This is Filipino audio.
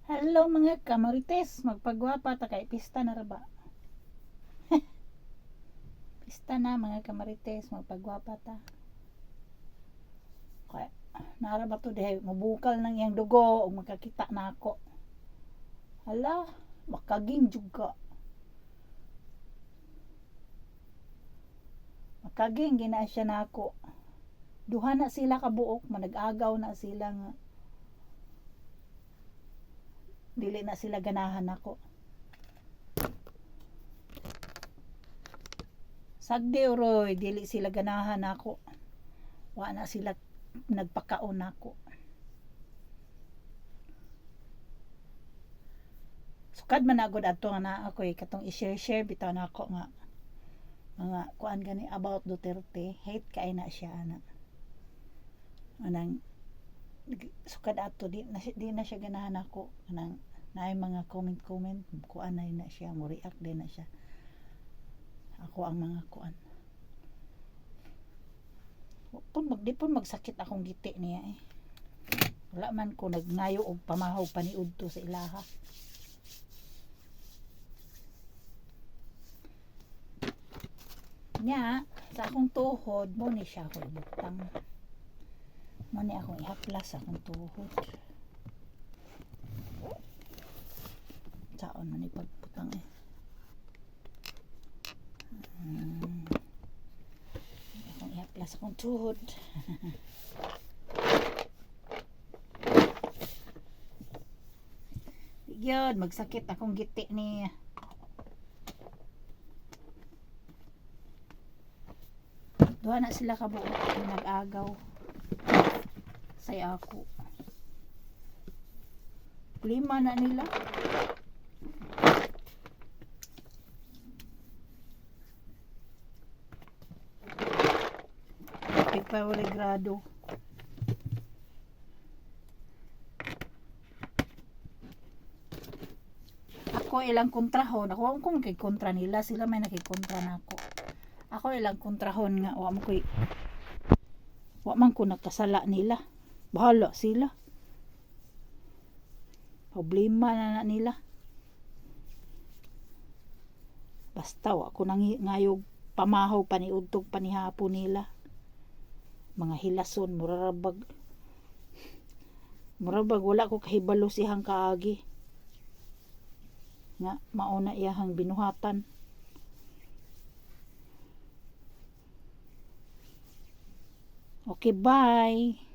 Hello mga kamarites, magpagwapa ta kay pista na ra ba? Pista na mga kamarites, magpagwapa ta. Kay nara ba to dihay mabukal nang iyang dugo ug makakita na ako. Hala, makaging juga. Makaging gina siya na ako. Duha na sila kabuok, manag-agaw na sila nga dili na sila ganahan ako. Sagdi uroy, dili sila ganahan ako. Wa na sila nagpakaon ako. Sukad man agud adto nga naa ako katong i-share bitaw na ako nga mga kuan gani about Duterte. Hate kay na siya ana. Anang sukad ato di na siya ganahan ako kanang naay mga comment kuan na siya mo react din na siya ako ang mga kuan di pun magsakit akong giti niya wala man ko nagngayo og pamahaw paniud to sa ilaha nya sa akong tuhod mo ni siya ako ibutang mo ni akong ihaplas akong tuhod saon man ipagputang akong ihaplas akong tuhod yun magsakit akong giti ni duha na sila kabuok nag-agaw say ako 5 na nila pagpawali grado ako ilang kontrahon ako kung kay kontra nila sila may nakikontra na ako ilang kontrahon nga wa man ko nakasala nila bahala sila problema na nila basta wa ko nang ngayog pamahaw paniudtog panihapon nila mga hilason murabag wala ko kahibalo sihang kaagi nga mauna iyahang binuhatan. Okay, bye.